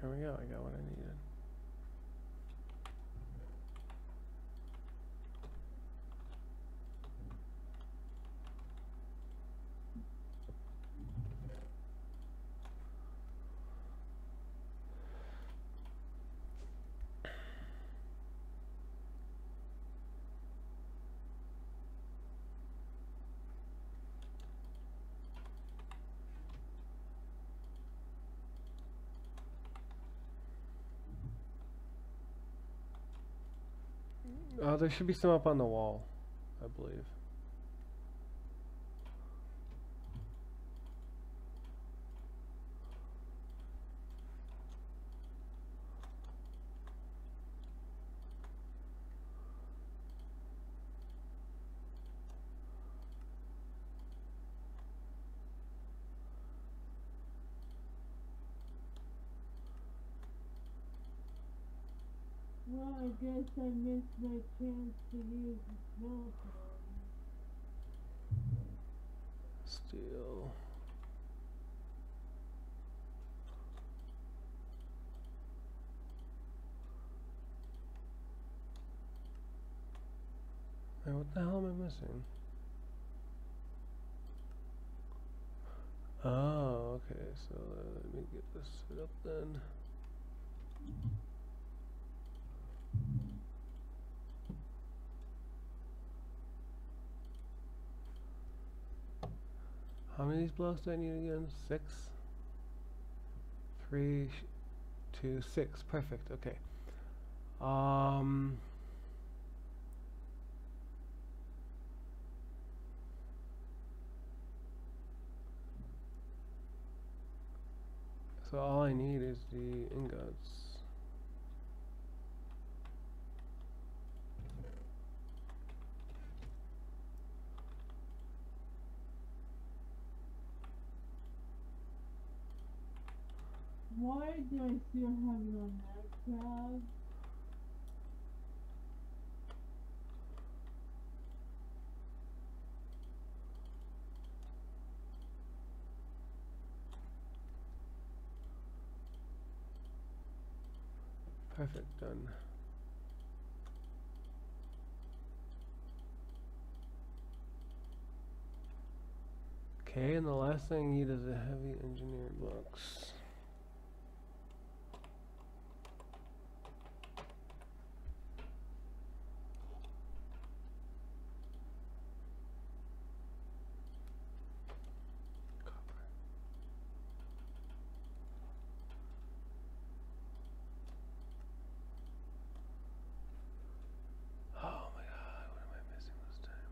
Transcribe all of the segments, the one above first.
Here we go, I got what I needed. There should be some up on the wall, I believe. Well, I guess I missed my chance to use the smelter. Steel. Hey, what the hell am I missing? Oh, okay, so let me get this set up then. How many of these blocks do I need again? 6? 3, 2, 6. Perfect, okay. So all I need is the ingots. Why do I still have it on that tab? Perfect, done. Okay, and the last thing I need is a heavy engineered box. Oh my god, what am I missing this time?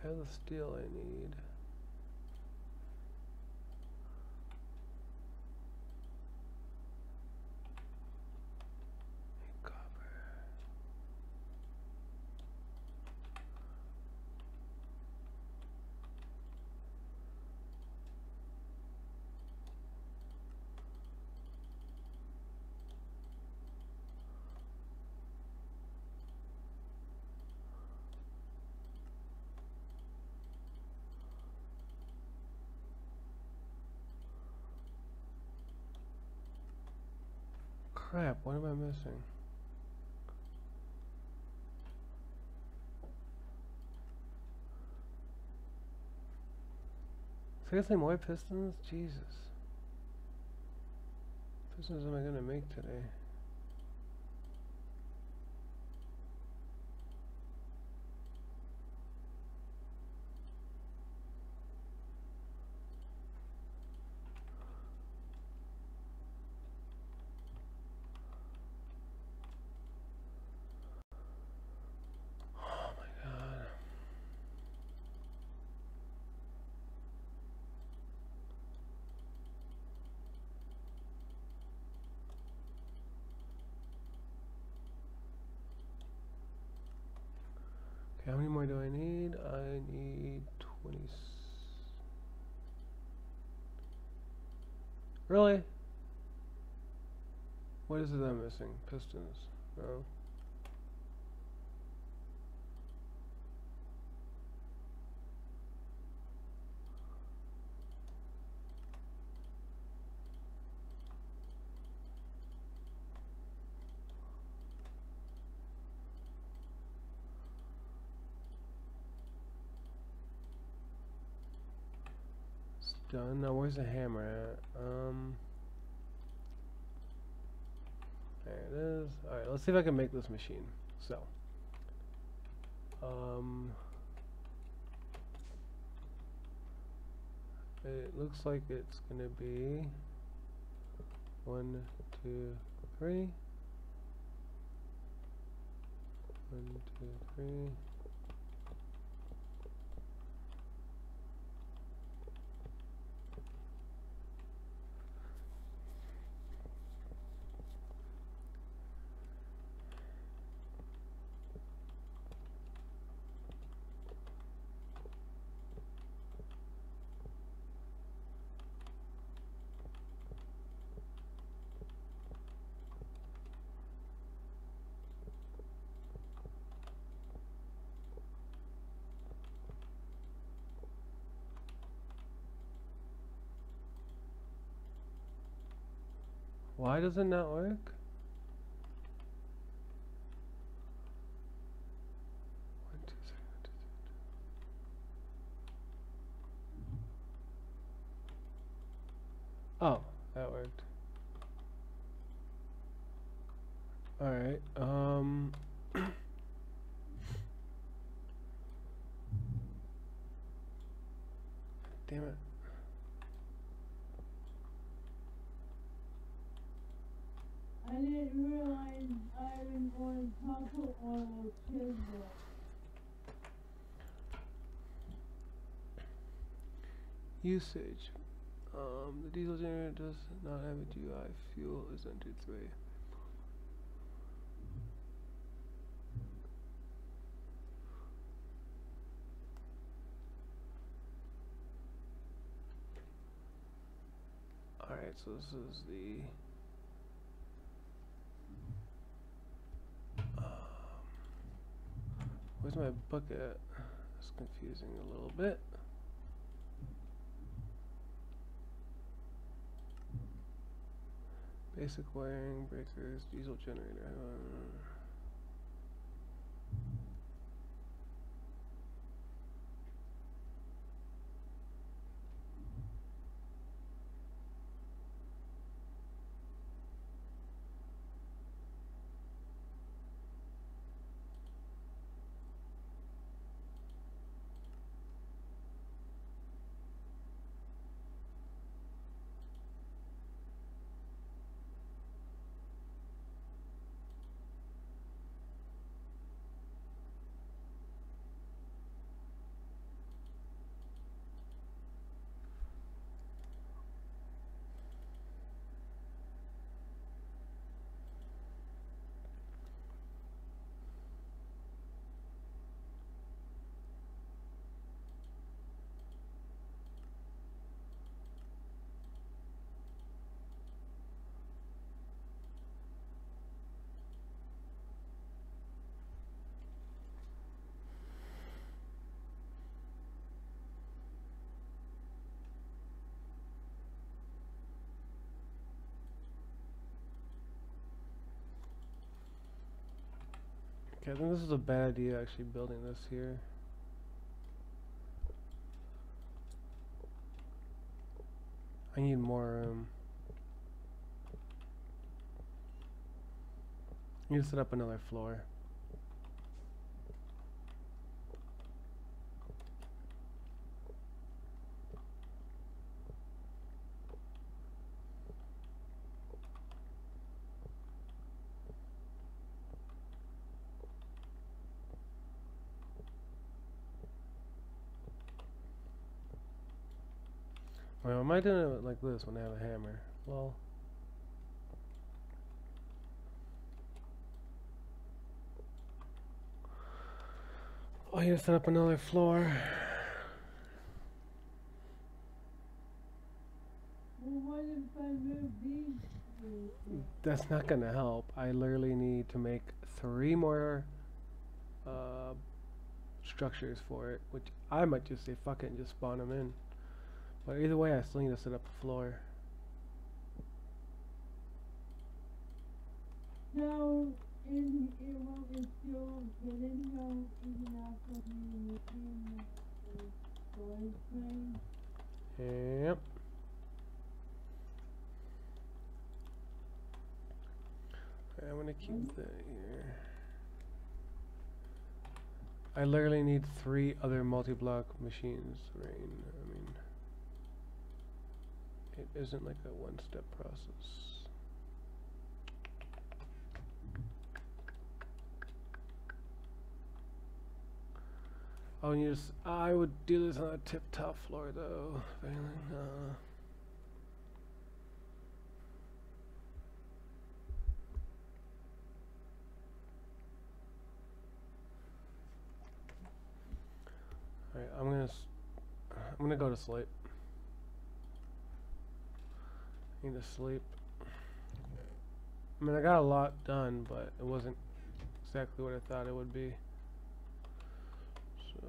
I have the steel I need. Copper. Crap, what am I missing? Seriously, more pistons? Jesus. Pistons am I gonna make today? Oh my god. Okay, how many more do I need? I need 20. Really? What is it I'm missing? Pistons. No. done. Now where's the hammer at? There it is. Alright, let's see if I can make this machine. So, it looks like it's gonna be 1, 2, 3. 1, 2, 3. Why does it not work? 1, 2, 3, 1, 2, 3. Oh, that worked. Alright, damn it. I didn't realize iron on copper oil chisel. Usage. The diesel generator does not have a GI. Fuel is entered 3. Alright, so this is the where's my bucket? It's confusing a little bit. Basic wiring, breakers, diesel generator. Okay, I think this is a bad idea actually building this here. I need more room. I need to set up another floor. Well, am I doing it like this when I have a hammer? Well, I need to set up another floor. Well, what if I move these? That's not gonna help. I literally need to make 3 more structures for it, which I might just say fuck it and just spawn them in. But either way, I still need to set up the floor. So, it won't still get in here even after the machine storage thing? Yep. I'm gonna keep that here. I literally need 3 other multi-block machines, Rain. I mean, it isn't like a one-step process. Oh, and you just, I would do this on a tip-top floor though. Alright, I'm gonna go to sleep. I need to sleep. I mean, I got a lot done, but it wasn't exactly what I thought it would be. So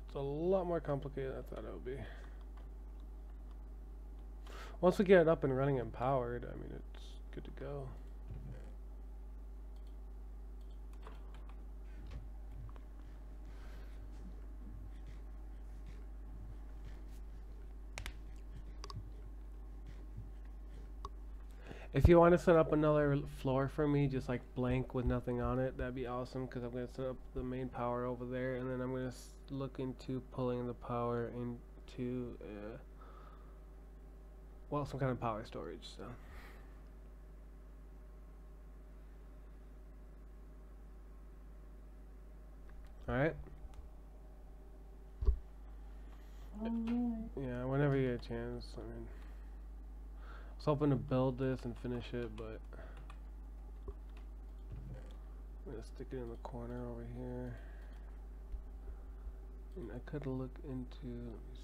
it's a lot more complicated than I thought it would be. Once we get it up and running and powered, I mean, it's good to go. If you want to set up another floor for me, just like blank with nothing on it, that'd be awesome, because I'm going to set up the main power over there, and then I'm going to look into pulling the power into, well, some kind of power storage, so. Alright? Alright. Yeah, whenever you get a chance, I mean. I was hoping to build this and finish it, but I'm gonna stick it in the corner over here. And I could look into, let me see.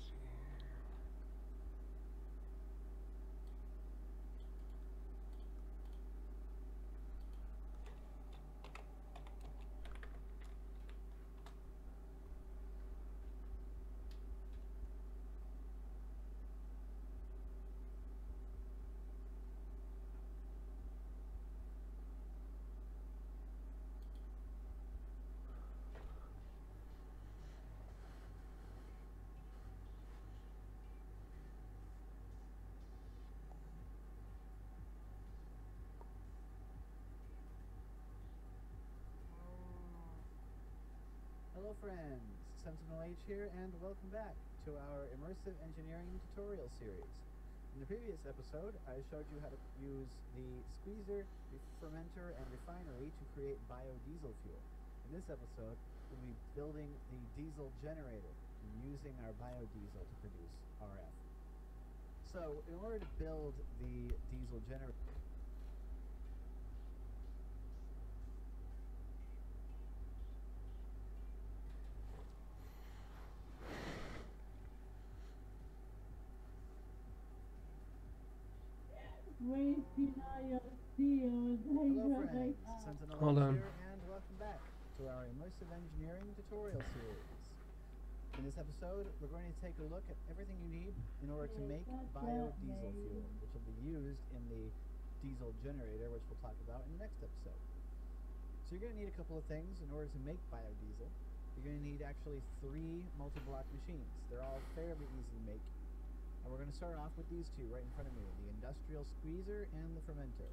Hello friends, Sentinel H here, and welcome back to our Immersive Engineering tutorial series. In the previous episode, I showed you how to use the squeezer, fermenter, and refinery to create biodiesel fuel. In this episode, we'll be building the diesel generator and using our biodiesel to produce RF. So, in order to build the diesel generator, Hello friends, Sentinel Hold H on. here, and welcome back to our Immersive Engineering tutorial series. In this episode, we're going to take a look at everything you need in order to make biodiesel fuel, which will be used in the diesel generator, which we'll talk about in the next episode. So you're going to need a couple of things in order to make biodiesel. You're going to need actually 3 multi-block machines. They're all fairly easy to make. And we're going to start off with these 2 right in front of me, the industrial squeezer and the fermenter.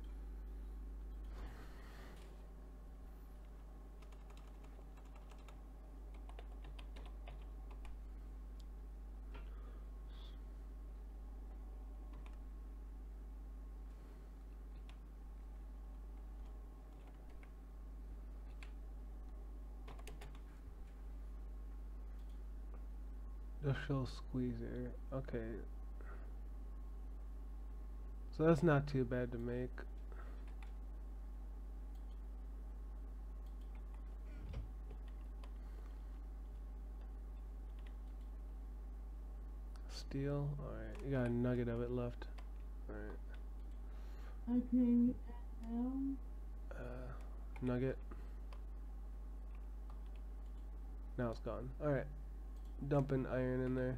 Industrial squeezer, okay. So that's not too bad to make. Steel, alright, you got a nugget of it left. Alright. Okay, Nugget. Now it's gone. Alright. Dumping iron in there.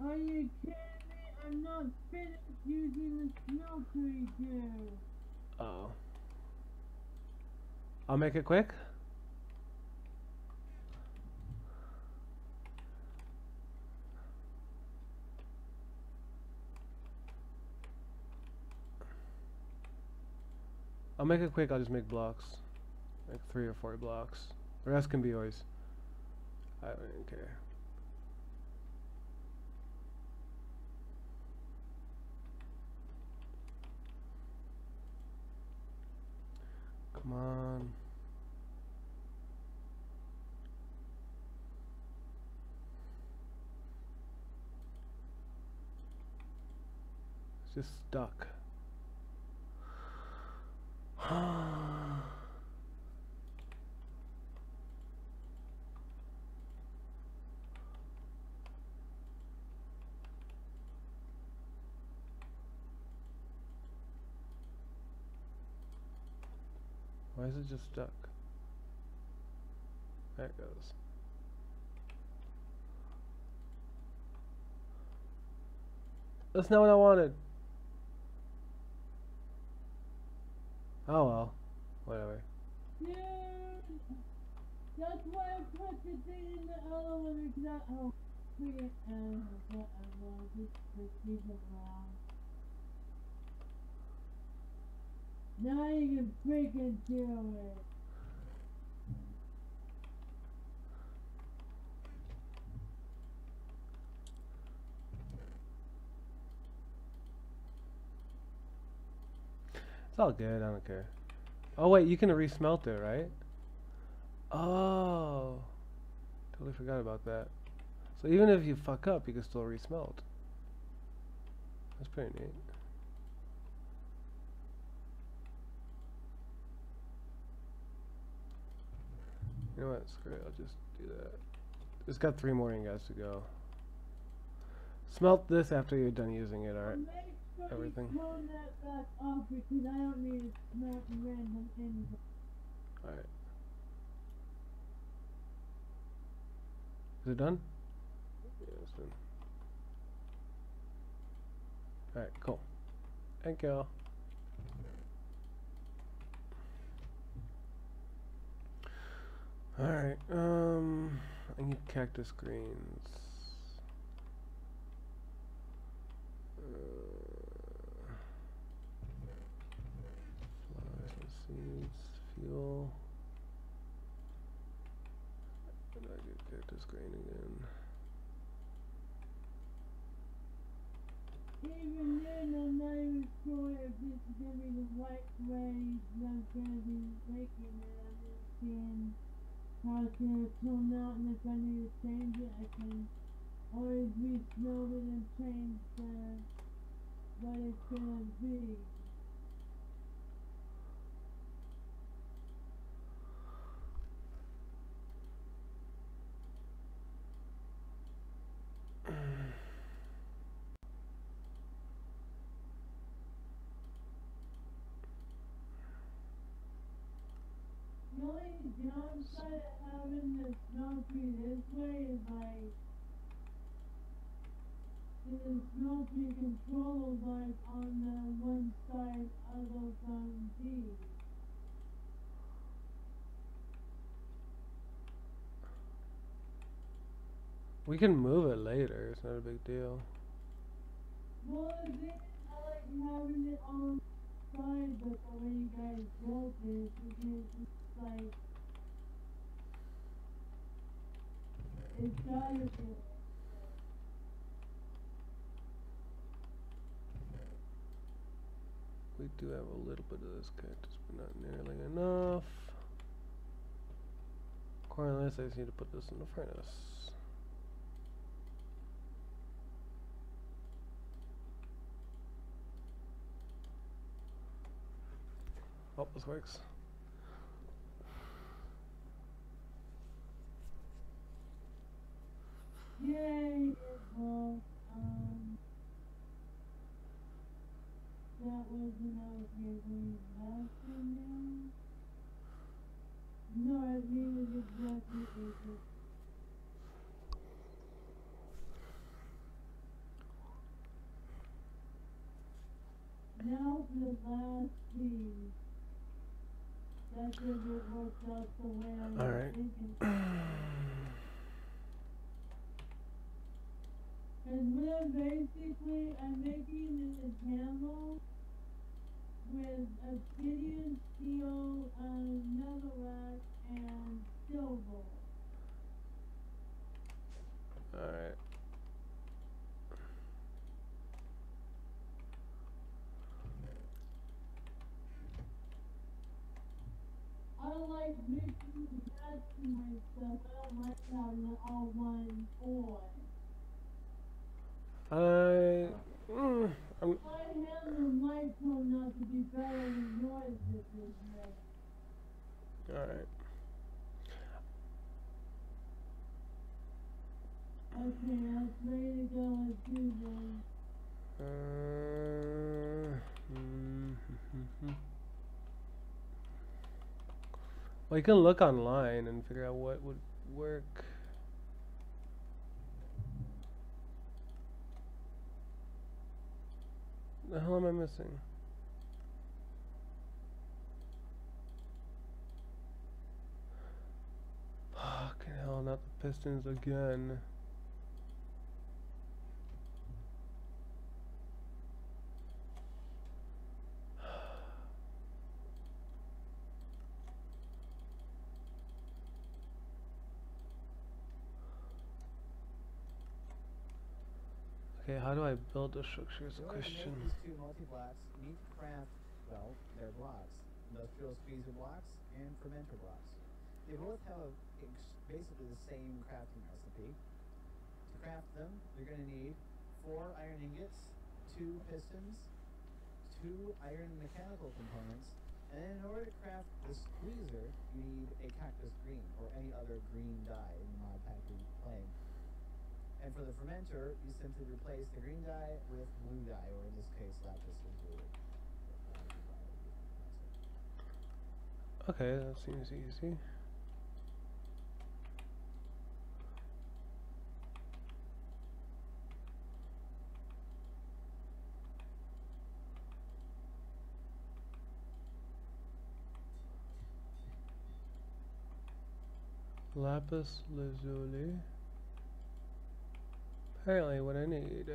are you kidding me? I'm not finished using the smeltery gel. Uh-oh. I'll make it quick. I'll make it quick. I'll just make blocks, like 3 or 4 blocks. The rest can be yours. I don't even care. Come on. It's just stuck. Why is it just stuck? There it goes. That's not what I wanted. Oh well. Whatever. Dude, that's why I put the thing in the elevator, because I, oh, forget, whatever, just keep it around. Now you can freaking do it. It's all good. I don't care. Oh wait, you can resmelt it, right? Oh, totally forgot about that. So even if you fuck up, you can still resmelt. That's pretty neat. You know what? Screw it. I'll just do that. It's got 3 more ingots to go. Smelt this after you're done using it, alright? Make sure Everything. you turn that back off, because I don't need to smelt random things. Alright. Is it done? Yeah, it's done. Alright, cool. Thank you. Alright, I need cactus greens. Flowers and seeds, fuel. And I get cactus green again. Even then, I'm not even sure if it's gonna be the white way I'm gonna be making it. I'm just seeing how it's gonna turn out, and if I need to change it, I can always re-smelt it and change what it's gonna be. The only downside of having the smeltery this way is like the smeltery control like on the one side of the D. We can move it later, it's not a big deal. Well, the thing is, I like having it on the side, but the way you guys built it, because it's like it's gotta be. We do have a little bit of this cactus, but not nearly enough. Cornless, I just need to put this in the furnace. Oh, this works. Yay! Well, that wasn't okay when you last one now. No, I mean it exactly equal. Now for the last piece. That's if it works out the way I was Alright. thinking. And when basically I'm making this handle, with obsidian, steel, netherrack, and silver. Alright. I don't like mixing that to myself. I don't like having it all one on. I'm, I handle my phone not to be better than yours this is now. alright. Okay, I was ready to go and do this. Well, you can look online and figure out what would work. The hell am I missing? Fucking hell, not the pistons again. Okay, how do I build a structure is In a order to question. make these two multi-blocks, you need to craft, well, their blocks. Industrial squeezer blocks and fermenter blocks. They both have basically the same crafting recipe. To craft them, you're going to need 4 iron ingots, 2 pistons, 2 iron mechanical components, and then in order to craft the squeezer, you need a cactus green or any other green dye in the mod pack you're playing. And for the fermenter, you simply replace the green dye with blue dye, or in this case, lapis lazuli. Okay, that seems easy. Lapis lazuli. Apparently what I need.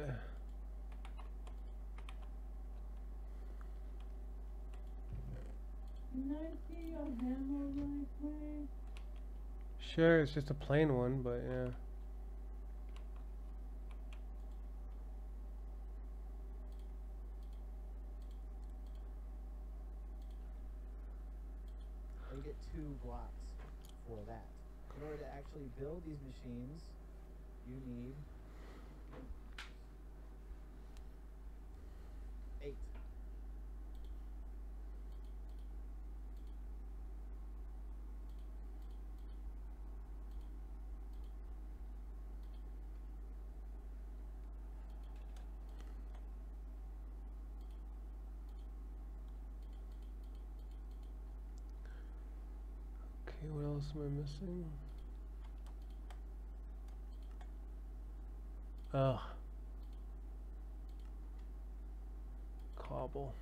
Can I see your hammer really quick? Sure, it's just a plain one, but yeah. You get 2 blocks for that. In order to actually build these machines, you need 8. Okay, what else am I missing? Ugh. Cobble.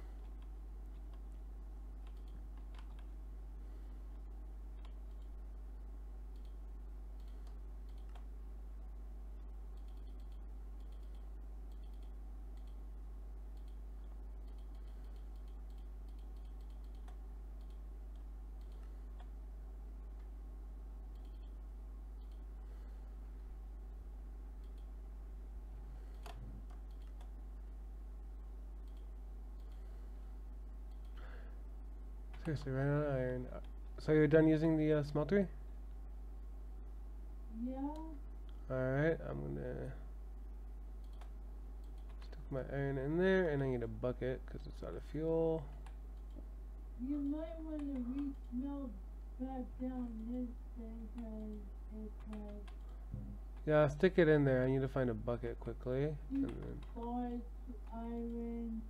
Seriously, ran out of iron. So you're done using the smeltery? Yeah. Alright, I'm gonna stick my iron in there, and I need a bucket because it's out of fuel. You might want to re-smelt back down this thing because it's like Yeah, stick it in there. I need to find a bucket quickly. And you then, quartz, iron,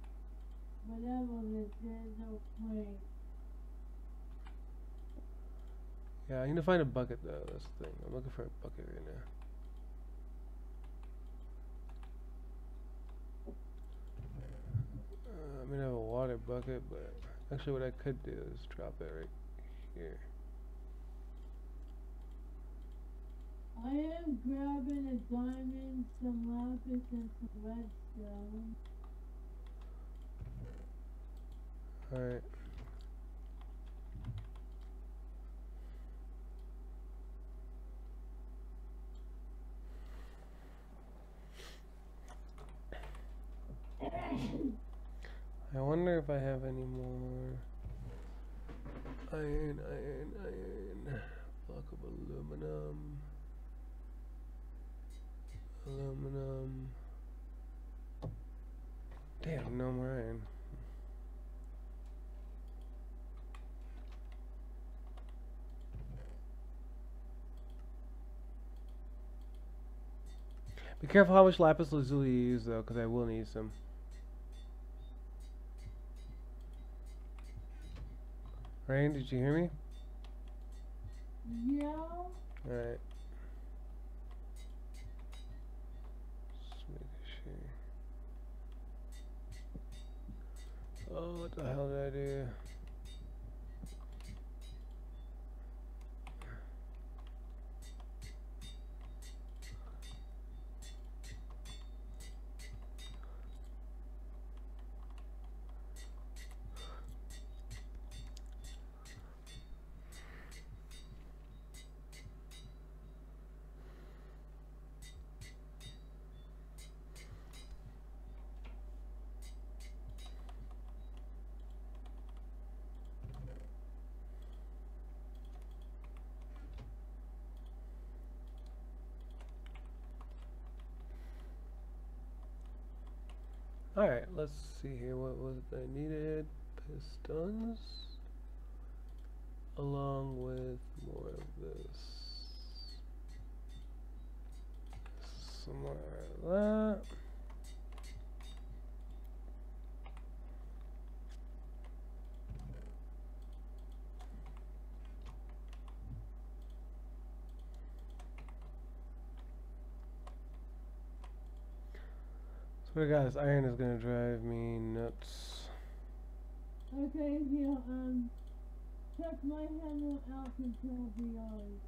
whatever this is, no point. yeah, I need to find a bucket though. That's the thing. I'm looking for a bucket right now. I mean, I have a water bucket, but actually, what I could do is drop it right here. I am grabbing a diamond, some lapis, and some redstone. Alright. I wonder if I have any more iron. Block of aluminum. Damn, no more iron. Be careful how much lapis lazuli you use, though, because I will need some. Rain, did you hear me? Yeah. Alright. Just make sure. Oh, what the hell did I do? Alright, let's see here. What was it I needed? Pistons. Along with more of this. Some more of that. Swear to God, this iron is gonna drive me nuts. Okay, here, check my hammer out until the eyes.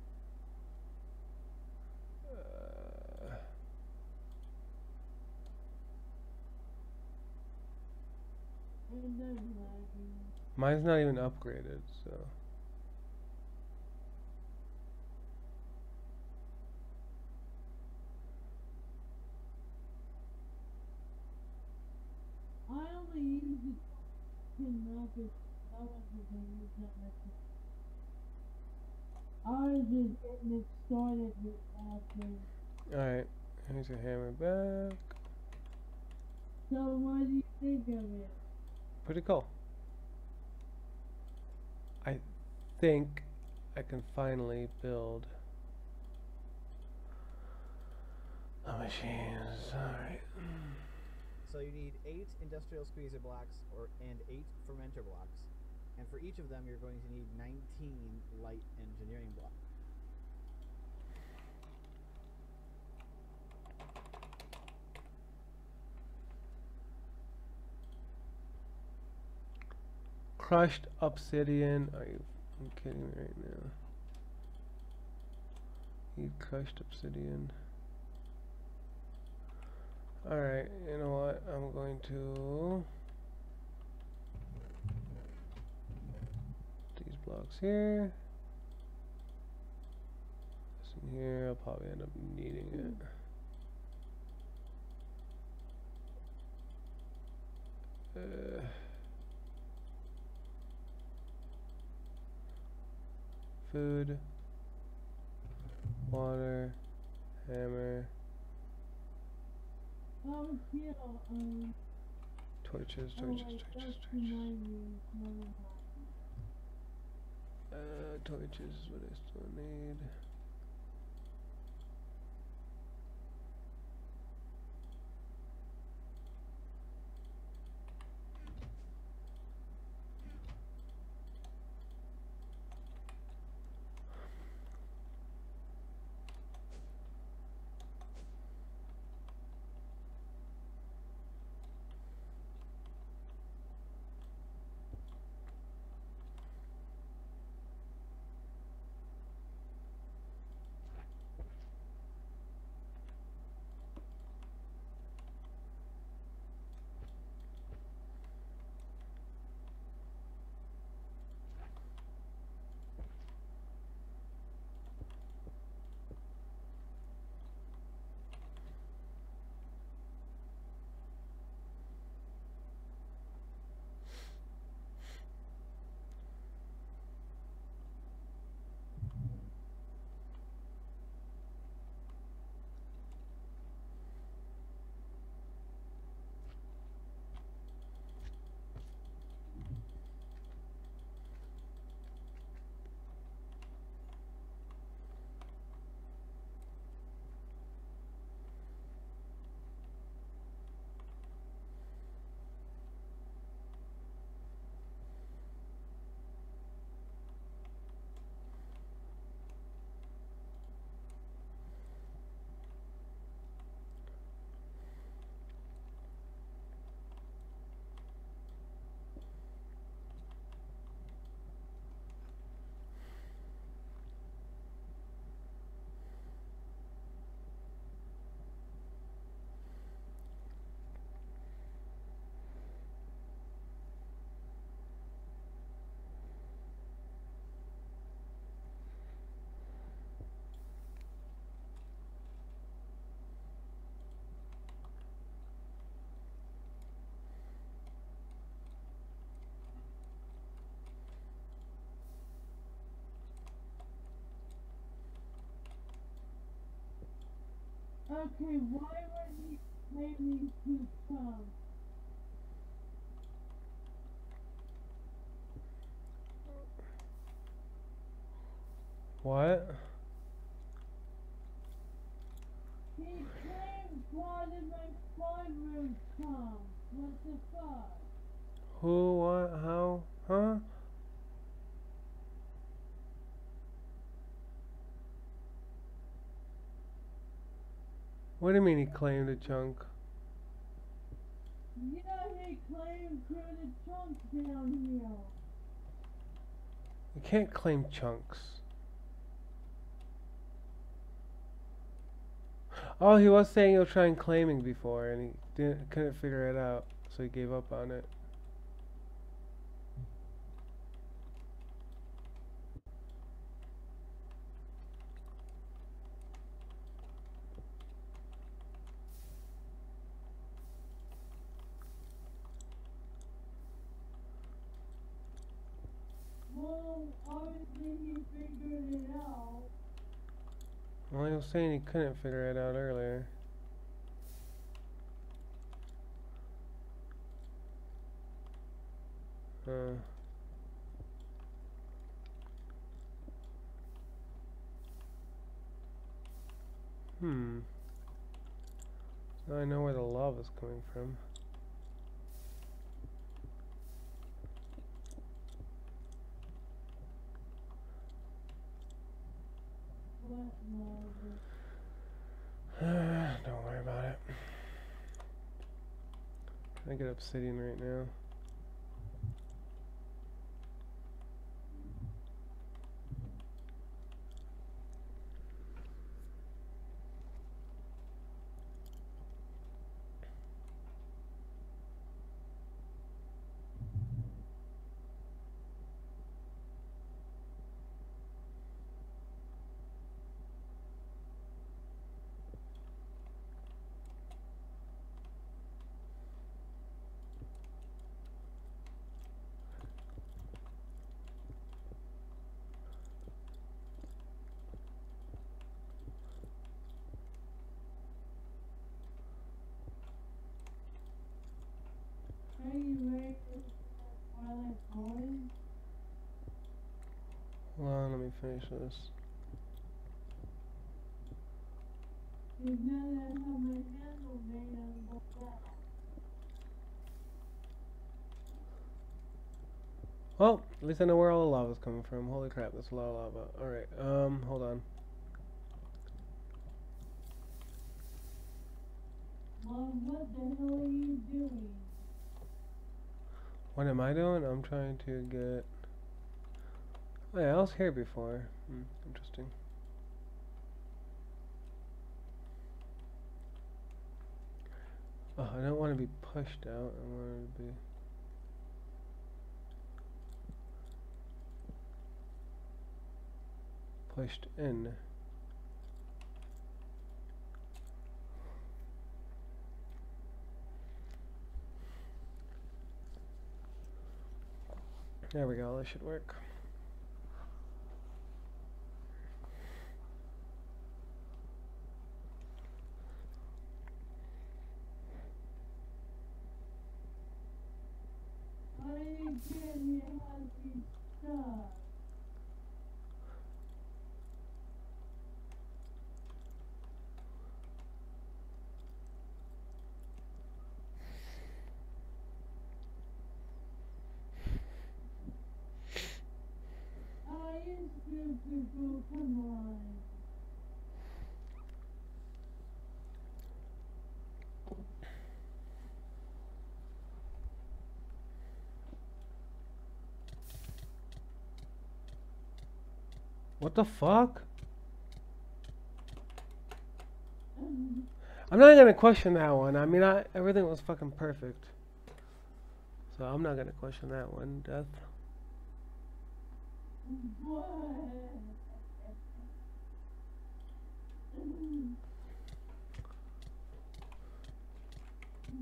And then lagging. Mine's not even upgraded, so. I only use it to knock it. I wasn't gonna use that much. I was just getting it started with after. Alright, here's your hammer back. So what do you think of it? Pretty cool. I think I can finally build the machines. Alright. So you need 8 industrial squeezer blocks and 8 fermenter blocks. And for each of them, you're going to need 19 light engineering blocks. Crushed obsidian. Are you kidding me right now? Need crushed obsidian. Alright, you know what? I'm going to these blocks here. This in here, I'll probably end up needing it. Food, water, hammer, Here, torches. that's Torches is what I still need. Okay, why would he claim these two chunks? What? He claimed part of my farm chunks. What the fuck? Who? What? How? Huh? What do you mean he claimed a chunk? Yeah, he claimed two of the chunks down here. You can't claim chunks. Oh, he was saying he'll try and claiming before, and he couldn't figure it out, so he gave up on it. Well, obviously he figured it out. Well, he was saying he couldn't figure it out earlier. Hmm. Now I know where the lava's coming from. What love? Don't worry about it. I get obsidian right now. Are you ready for Twilight Forest? Hold on, let me finish this. Because now that I have my handle made on the back. Well, at least I know where all the lava's coming from. Holy crap, that's a lot of lava. Alright, hold on. Mom, what the hell are you doing? What am I doing? I'm trying to get... Oh yeah, I was here before. Interesting. Oh, I don't want to be pushed out. I want to be... pushed in. There we go, that should work. How do you get me out of these stuff? I used to people, come on. What the fuck? I'm not gonna question that one. I mean, everything was fucking perfect. So I'm not gonna question that one, Death. What?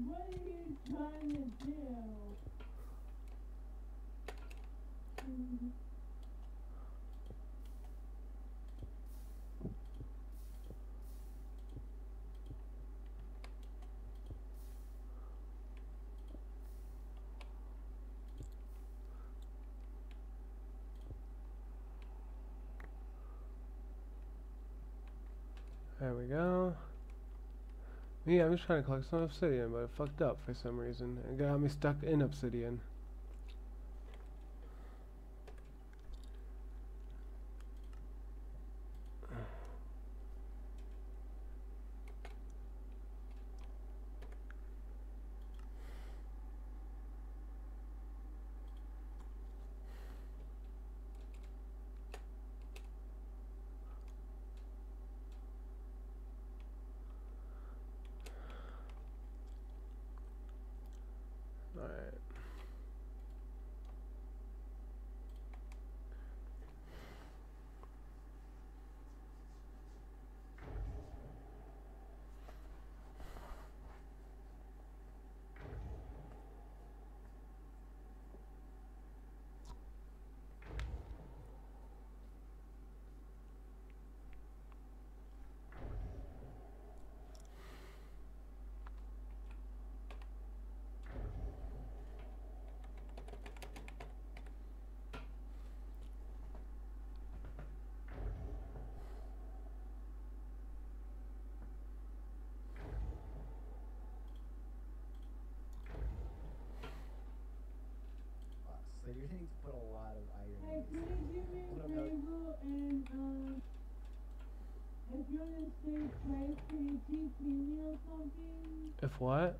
What are you trying to do? There we go. Me, I'm just trying to collect some obsidian, but it fucked up for some reason. It got me stuck in obsidian. Alright. So you're going to put a lot of iron Hey, in can these. you do me a What about- favor and if you're in the same place, can you teach me or something? If what?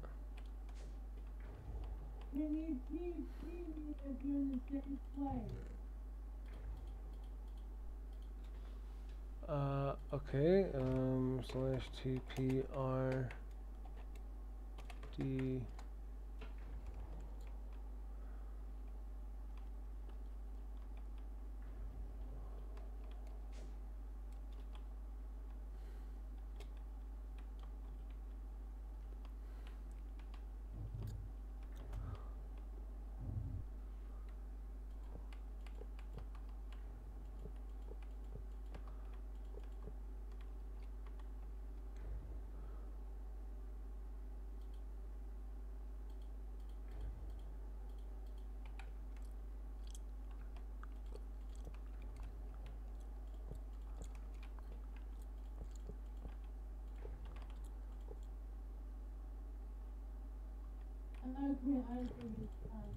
Can you teach me if you're in the same place? Okay, slash TPRD. Okay, I think it's time.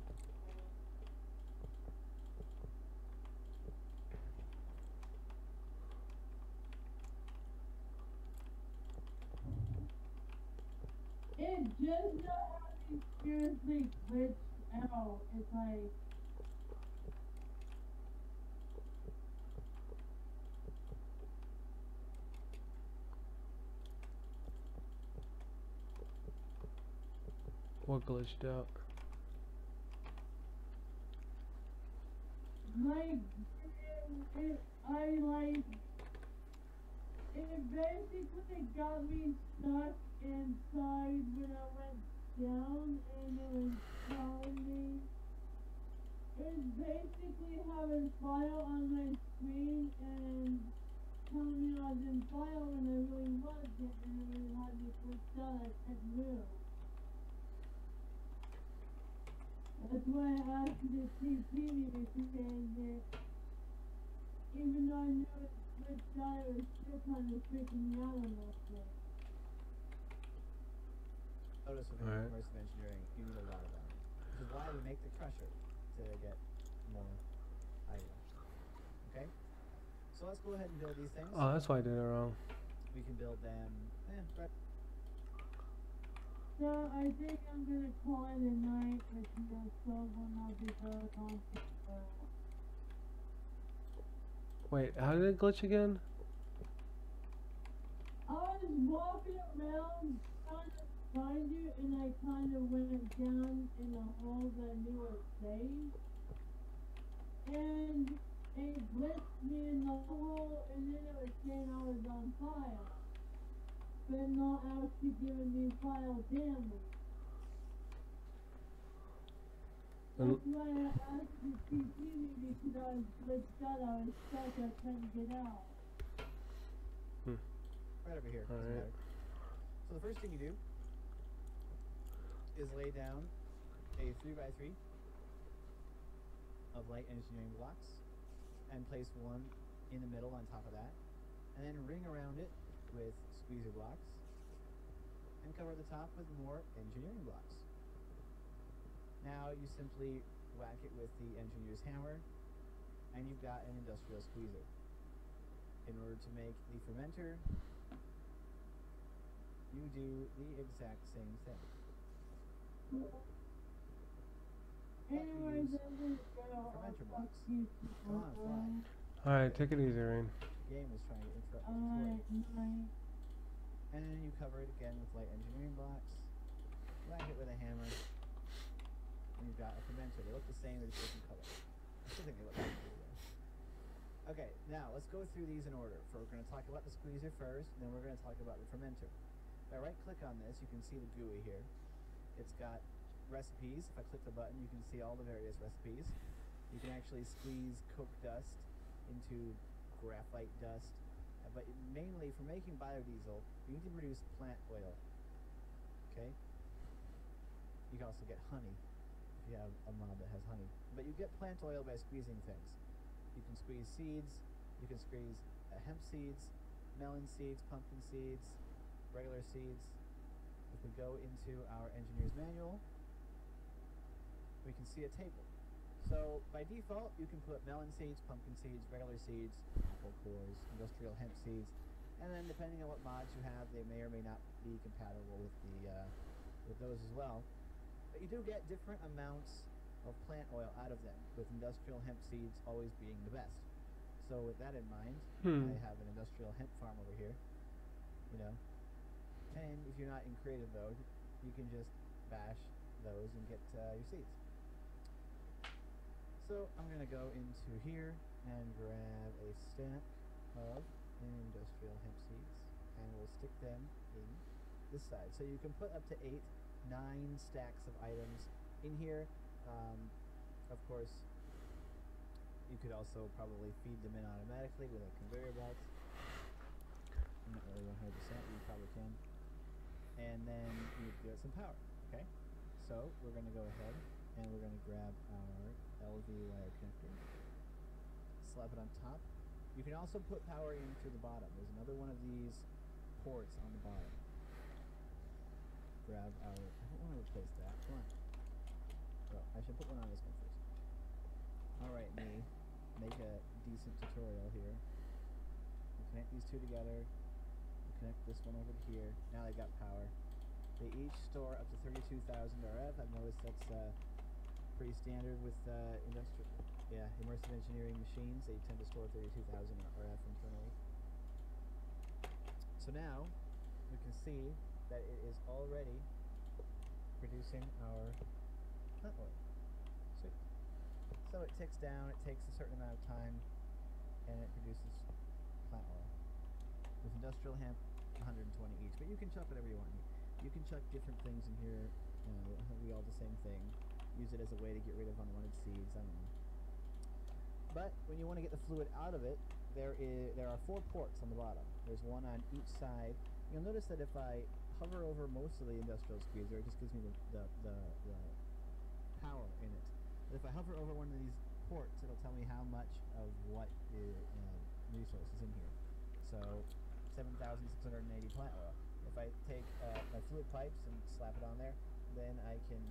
It just not having seriously glitched out. It's like What glitched out? it basically got me stuck inside when I went down and it was telling me. It was basically having file on my screen and telling me I was in file when I really wasn't, and it really had me freaked out. I couldn't move. That's why I asked you to TP me because even though I knew it switched out, it was still kind of freaking me out a little bit. Notice with Alright. immersive engineering, you need a lot of iron. Which is why we make the crusher to get more iron. Okay? So let's go ahead and build these things. Oh, that's why I did it wrong. We can build them. Right. So I think I'm gonna call it a night with no soul when I'll be back on. Wait, how did it glitch again? I was walking around trying to find you, and I kind of went down in a hole that I knew was safe. And it glitched me in the hole, and then it was saying I was on fire. But not actually giving me file damage. That's why I asked you to TP me because I was glitched out, I was stuck, I couldn't get out. Right over here. doesn't Alright. matter. So the first thing you do is lay down a 3x3 of light engineering blocks and place one in the middle on top of that, and then ring around it with squeezer blocks, and cover the top with more engineering blocks. Now you simply whack it with the engineer's hammer, and you've got an industrial squeezer. In order to make the fermenter, you do the exact same thing. Anyways, use I'm gonna go. fermenter blocks. You Come on, fly. Alright, take it easy, Rain. The game was trying to interrupt the Alright, tutorial. night. And then you cover it again with light engineering blocks, whack it with a hammer, and you've got a fermenter. They look the same, they're just different colors. I still think they look pretty good. Okay, now let's go through these in order. We're going to talk about the squeezer first, then we're going to talk about the fermenter. If I right click on this, you can see the GUI here. It's got recipes. If I click the button, you can see all the various recipes. You can actually squeeze coke dust into graphite dust. But mainly for making biodiesel, you need to produce plant oil. Okay? You can also get honey if you have a mod that has honey. But you get plant oil by squeezing things. You can squeeze seeds, you can squeeze hemp seeds, melon seeds, pumpkin seeds, regular seeds. If we go into our engineer's manual, we can see a table. So by default, you can put melon seeds, pumpkin seeds, regular seeds, apple cores, industrial hemp seeds, and then depending on what mods you have, they may or may not be compatible with those as well. But you do get different amounts of plant oil out of them, with industrial hemp seeds always being the best. So with that in mind, I have an industrial hemp farm over here, you know, and if you're not in creative mode, you can just bash those and get your seeds. So I'm going to go into here and grab a stack of industrial hemp seeds, and we'll stick them in this side. So you can put up to 8, 9 stacks of items in here. Of course, you could also probably feed them in automatically with a conveyor belt. I'm not really 100%, but you probably can. And then you give it some power, okay? So we're going to go ahead and we're going to grab our LV wire connector, slap it on top. You can also put power in through the bottom. There's another one of these ports on the bottom. Grab our, I don't want to replace that, come on. Well, I should put one on this one first. Alright, me, make a decent tutorial here. You connect these two together, you connect this one over to here, now they've got power. They each store up to 32,000 RF. I've noticed that's pretty standard with immersive engineering machines. They tend to store 32,000 RF internally. So now, we can see that it is already producing our plant oil. Sweet. So it ticks down, it takes a certain amount of time, and it produces plant oil. With industrial hemp, 120 each, but you can chuck whatever you want. You can chuck different things in here, we all the same thing. Use it as a way to get rid of unwanted seeds, I don't know. But when you want to get the fluid out of it, there are 4 ports on the bottom. There's one on each side. You'll notice that if I hover over most of the industrial squeezer, it just gives me the power in it. But if I hover over one of these ports, it'll tell me how much of what resource is in here. So 7,680 plant oil. If I take my fluid pipes and slap it on there, then I can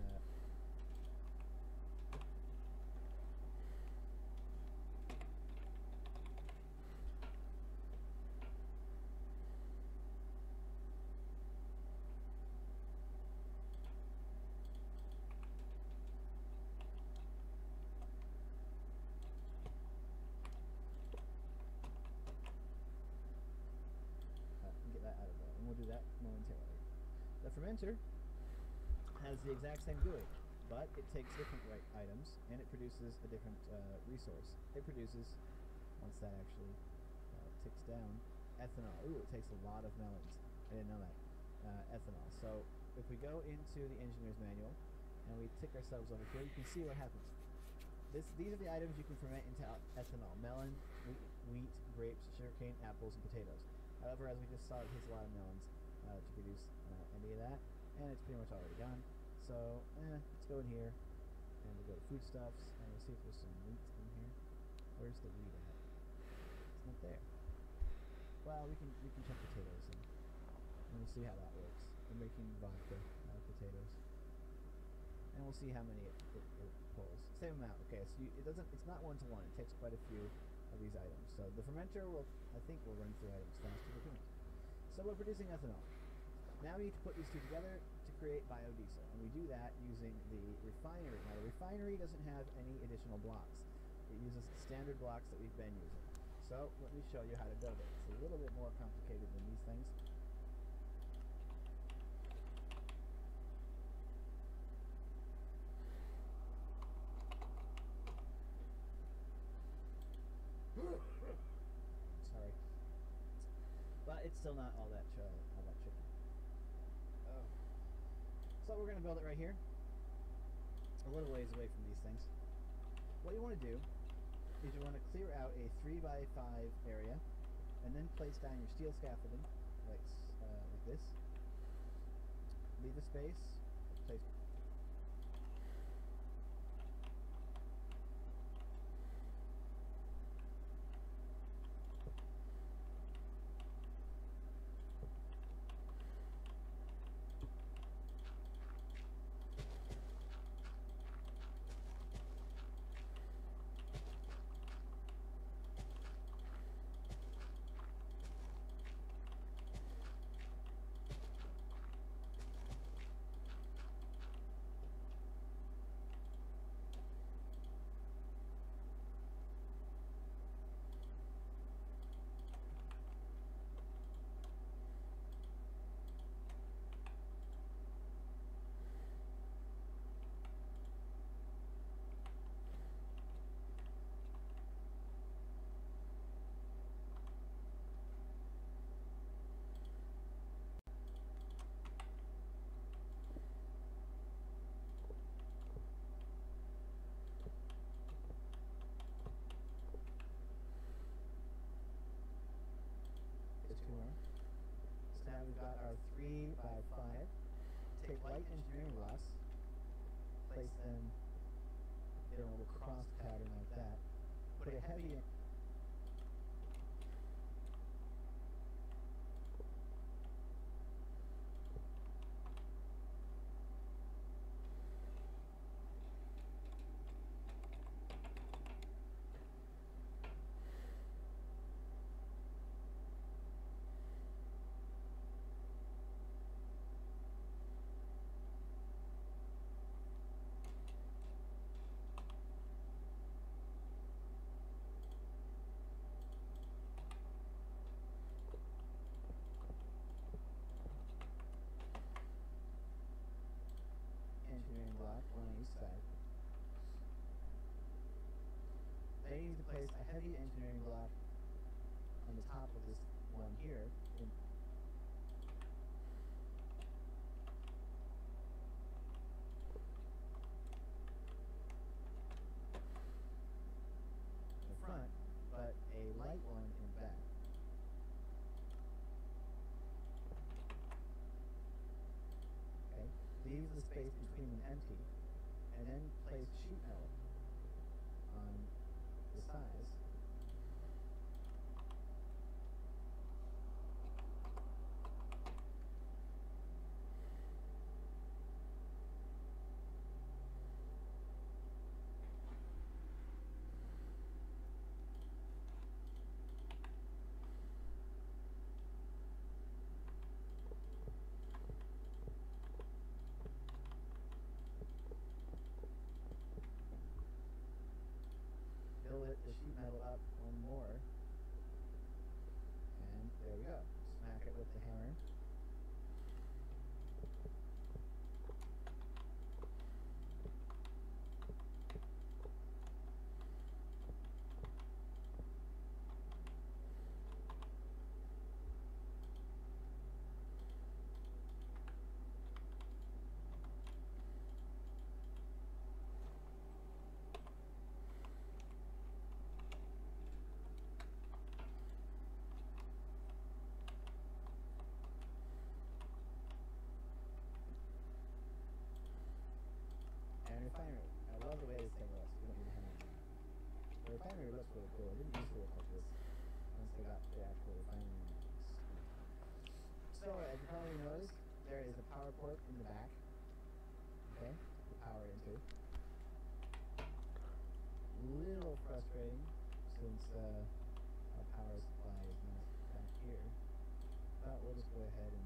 get that out of there, and we'll do that momentarily. The fermenter has the exact same GUI, but it takes different items and it produces a different resource. It produces, once that actually ticks down, ethanol. Ooh, it takes a lot of melons. I didn't know that. Ethanol. So if we go into the engineer's manual and we tick ourselves over here, you can see what happens. These are the items you can ferment into ethanol: melon, wheat, grapes, sugarcane, apples, and potatoes. However, as we just saw, it takes a lot of melons to produce any of that, and it's pretty much already gone. So let's go in here and we'll go to foodstuffs and we'll see if there's some wheat in here. Where's the wheat at? It's not there. Well, we can chuck potatoes in. And we'll see how that works. We're making vodka out of potatoes. And we'll see how many it pulls. Same amount. Okay, so it's not 1 to 1. It takes quite a few of these items. So the fermenter I think will run through items faster, but who knows. So we're producing ethanol. Now we need to put these two together to create biodiesel, and we do that using the refinery. Now the refinery doesn't have any additional blocks. It uses the standard blocks that we've been using. So let me show you how to build it. It's a little bit more complicated than these things. Sorry. But it's still not all that chicken. Oh. So we're going to build it right here. A little ways away from these things. What you want to do is you want to clear out a 3x5 area and then place down your steel scaffolding like this. Leave a space. Place two more. So now we've got our 3x5. Take light engineering blocks, place them in a little cross pattern like that. Put a heavy engineering block on each side. Then you need to place a heavy engineering block on the top of this one here. In the front, but a light one in back. Okay, leave the space between them empty, and then place sheet metal on the sides. Billet the sheet metal up one more, and there we go. Smack it with the hammer. And refinery. I love the way this thing looks. We don't need a hammer anymore. The refinery looks really cool. It didn't used to look like this once they got the actual refinery. So So, as you probably noticed, there is a power port in the back. Okay, to power into. Little frustrating since our power supply is not back here. But we'll just go ahead and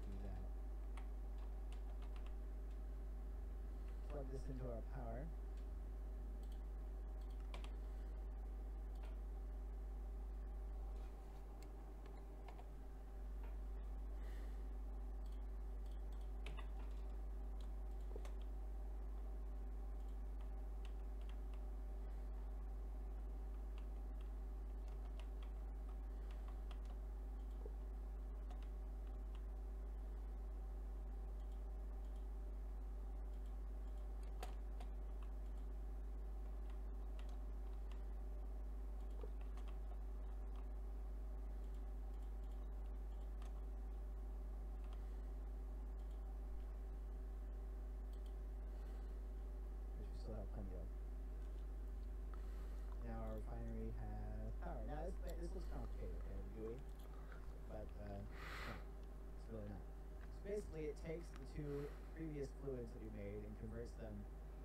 do that. Plug this into our power. Which we still have plenty of. Now our refinery has power. Now this looks complicated and gooey, but no, it's really not. So basically, it takes the two previous fluids that we made and converts them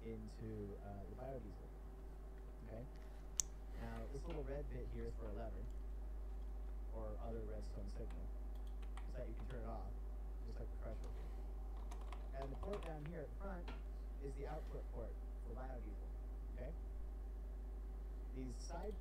into the biodiesel. Okay. Now this little red bit here is for a lever or other redstone signal, so that you can turn it off, just like the crusher. And the port down here at the front is the output port for biodiesel. Okay. These side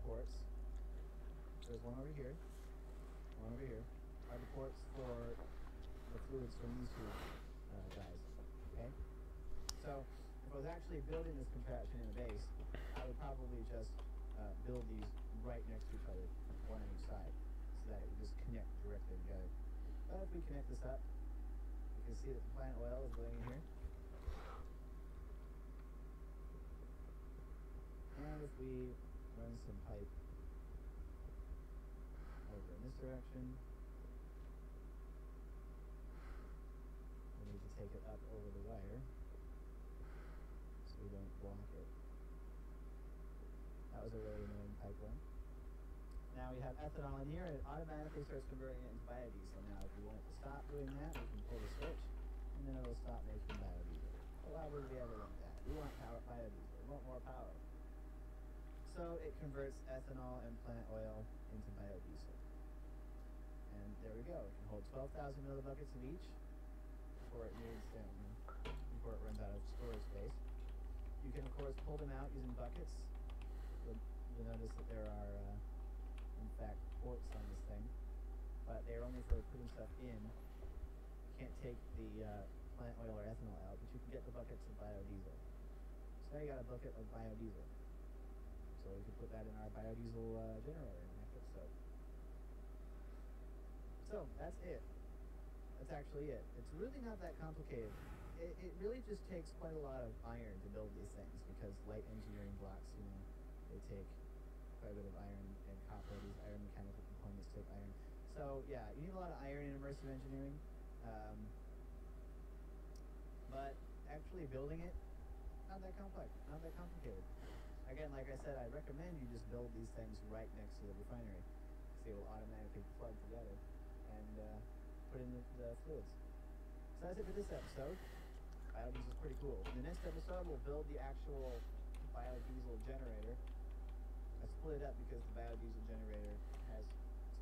ports, there's one over here, are the ports for the fluids from these two guys. Okay? So, if I was actually building this contraption in a base, I would probably just build these right next to each other, one on each side, so that it would just connect directly together. But if we connect this up, you can see that the plant oil is going in here. And if we run some pipe over in this direction, we need to take it up over the wire so we don't block it. That was a really annoying pipeline. Now we have ethanol in here, and it automatically starts converting it into biodiesel. Now if we want it to stop doing that, we can pull the switch, and then it will stop making biodiesel. Well, why would we ever want that? We want biodiesel. We want more power. So it converts ethanol and plant oil into biodiesel. And there we go. It can hold 12,000 millibuckets of each before it needs before it runs out of storage space. You can of course pull them out using buckets. You'll notice that there are in fact ports on this thing, but they're only for putting stuff in. You can't take the plant oil or ethanol out, but you can get the buckets of biodiesel. So now you got a bucket of biodiesel. So we can put that in our biodiesel generator and make it so. So that's it. That's actually it. It's really not that complicated. It really just takes quite a lot of iron to build these things because light engineering blocks, they take quite a bit of iron and copper. These iron mechanical components take iron. So yeah, you need a lot of iron in immersive engineering. But actually building it, not that complex, not that complicated. Again, like I said, I recommend you just build these things right next to the refinery, so they will automatically plug together and put in the fluids. So that's it for this episode. Biodiesel is pretty cool. In the next episode, we'll build the actual biodiesel generator. I split it up because the biodiesel generator has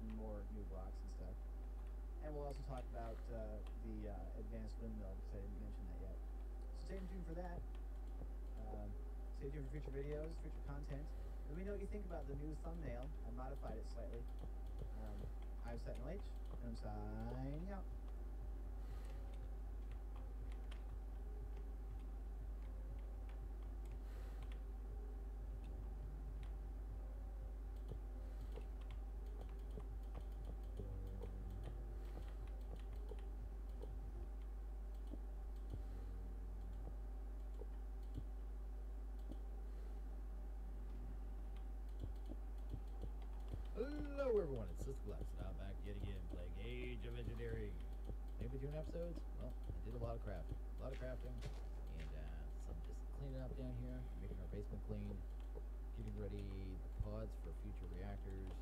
some more new blocks and stuff. And we'll also talk about the advanced windmill, because I didn't mention that yet. So stay tuned for that. Stay tuned for future videos, future content. Let me know what you think about the new thumbnail. I modified it slightly. I'm Sentinel H, and I'm signing out. Hello everyone, it's SysGlass, and I'm back yet again playing Age of Engineering. Maybe 2 episodes? Well, I did a lot of crafting, and some just cleaning up down here, making our basement clean, getting ready the pods for future reactors.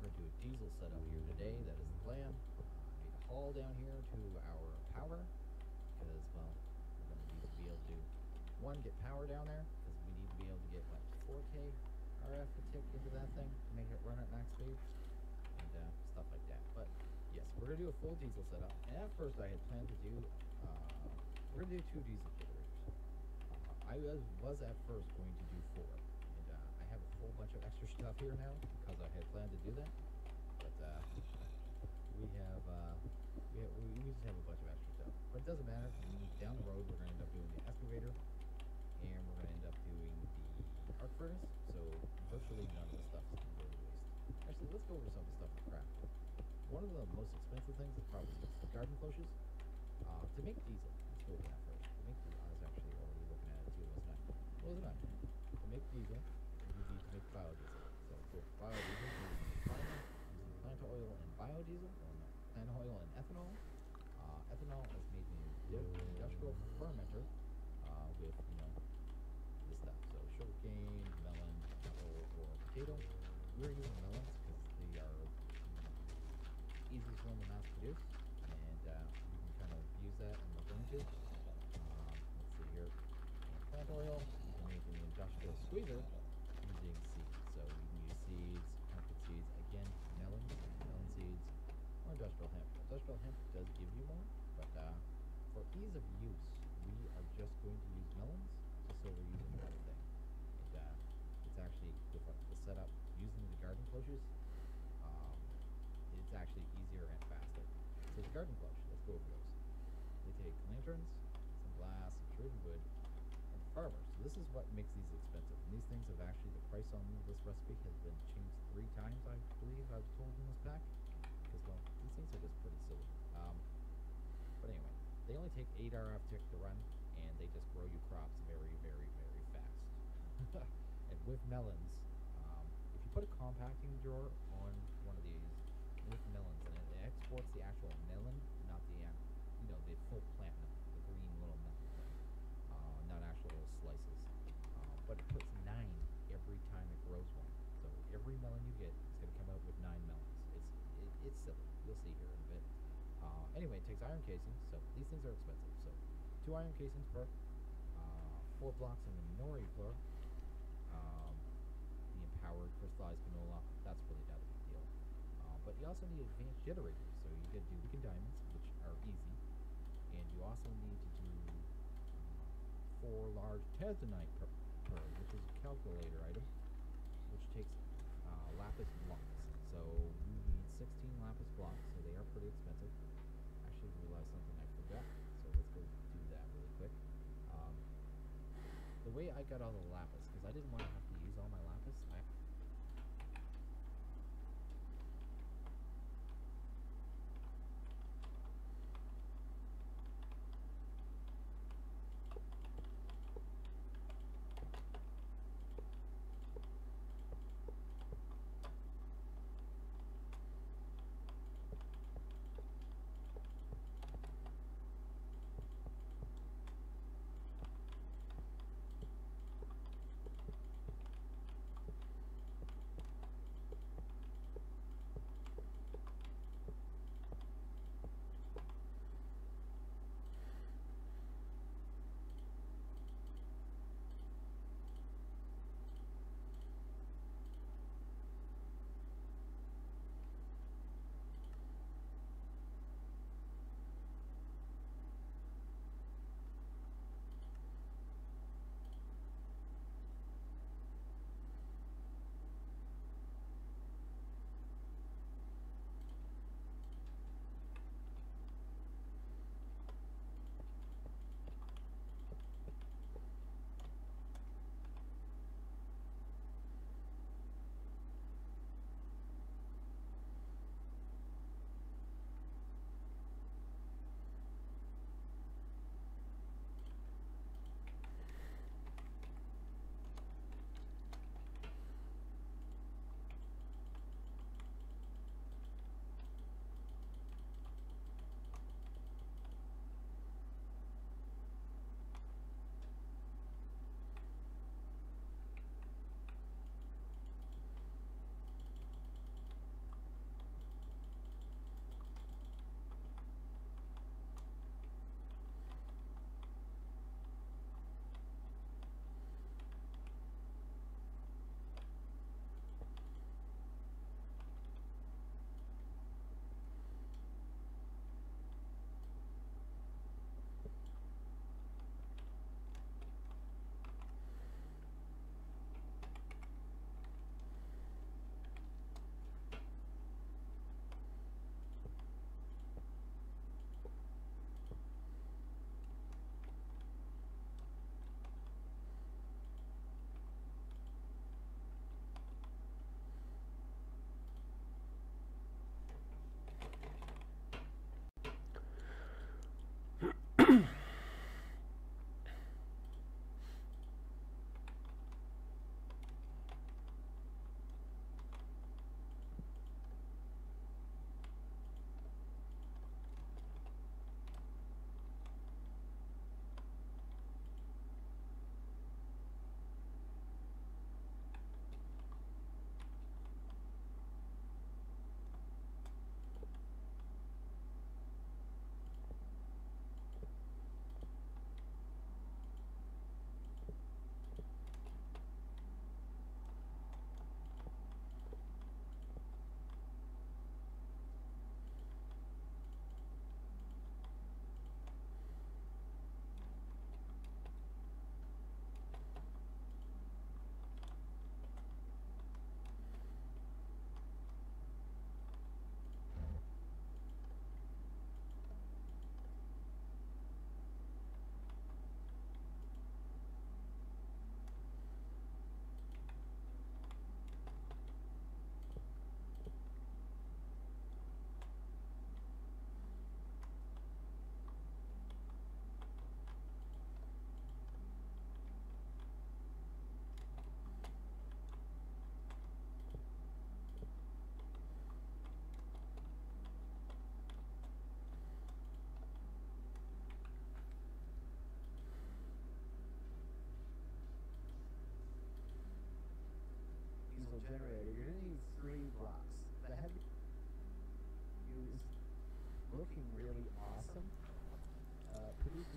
We're going to do a diesel setup here today, that is the plan. I made a haul down here to our power, because, well, we're going to need to be able to, one, get power down there, because we need to be able to get, what, 4K RF to tick into that thing to make it run at max speed, and stuff like that. But yes, we're gonna do a full diesel setup. And at first, I had planned to do we're gonna do 2 diesel generators. I was at first going to do 4, and I have a whole bunch of extra stuff here now because I had planned to do that. But we just have a bunch of extra stuff. But it doesn't matter. Down the road, we're gonna end up doing the excavator, and we're gonna end up doing the arc furnace. So virtually none of the stuff is going to go to waste. Actually, let's go over some of the stuff we craft. One of the most expensive things is probably the garden cloches. To make diesel, let's go over that first. To make diesel, I was actually already looking at it too, wasn't I? Wasn't I? To make diesel, you need to make biodiesel. So for biodiesel, you're using primer, using plant oil and biodiesel, or no, plant oil and ethanol. Ethanol is made in an industrial fermenter with, this stuff. So sugarcane, melon, or potato. We're using melons because they are easiest one to mass produce, and we can kind of use that, and we're going to. Let's see here. Plant oil, you can make an industrial squeezer using seeds. So you can use seeds, pumpkin seeds, again, melon seeds, or industrial hemp. Industrial hemp does give you more, but for ease of use, we are just going to use melons, just so we're using one thing. It's actually, with the setup using the garden cloches, it's actually easier and faster. So the garden cloche, let's go over those. They take lanterns, some glass, some treated wood, and farmers. So this is what makes these expensive. And these things have actually, the price on this recipe has been changed 3 times, I believe I was told in this pack. Because, well, these things are just pretty silly. But anyway, they only take 8 RF tick to run, and they just grow you crops very, very, very fast. And with melons, if you put a compacting drawer on one of these with melons in it, it exports the actual melon, not the the full plant melon, the green little melon thing, not actual slices. But it puts 9 every time it grows one. So every melon you get is going to come out with 9 melons. It's silly. You'll see here in a bit. Anyway, it takes iron casings, so these things are expensive. So 2 iron casings per 4 blocks in the Minori floor. The empowered crystallized canola, that's really not a big deal. But you also need advanced generators, so you get Dubicon diamonds, which are easy, and you also need to do 4 large tanzanite per, which is a calculator item, which takes lapis blocks. So you need 16 lapis blocks, so they are pretty expensive. Actually realized something I forgot, so let's go do that really quick. The way I got all the lapis, because I didn't want to have to use all my lapis,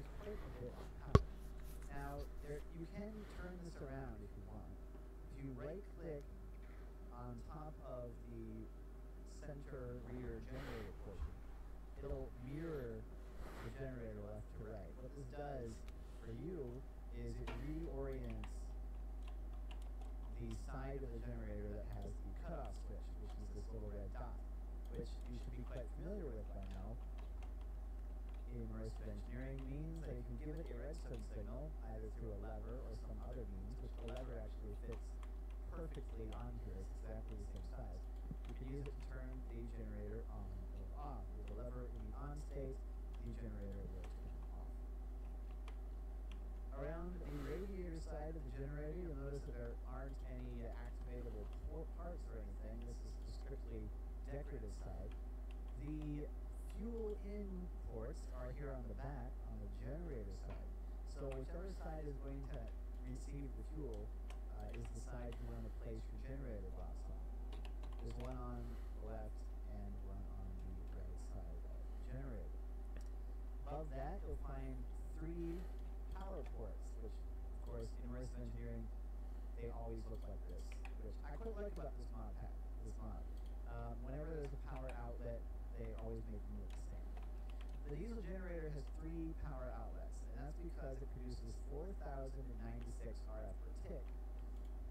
uses quite a bit of power. Now, you can turn this around if you want. If you right-click on top of the center rear generator portion, it'll mirror the generator left to right. What this does for you is it reorients the side of the generator that has the cutoff switch, which is this little red dot, which you should be quite familiar with by now. In Immersive Engineering means that you can give it a redstone signal either through a lever or some other means, which the lever actually fits perfectly on here. It's exactly the same size. You can use it to turn the generator on or off. With the lever in the on state, the generator will turn off. Around the radiator side of the generator, you'll notice that there aren't any activatable parts or anything. This is the strictly decorative side. The fuel in ports are here on the back, on the generator side. So whichever side is going to receive the fuel is the side you want to place your generator box on. There's one on the left and one on the right side of the generator. Above that, you'll find 3 power ports, which, of course, in Immersive Engineering, they always look like this, which I quite like about this mod pack, this mod. Whenever there's a power outlet, they always make them look the same. The diesel generator has 3 power outlets, and that's because it produces 4,096 RF per tick.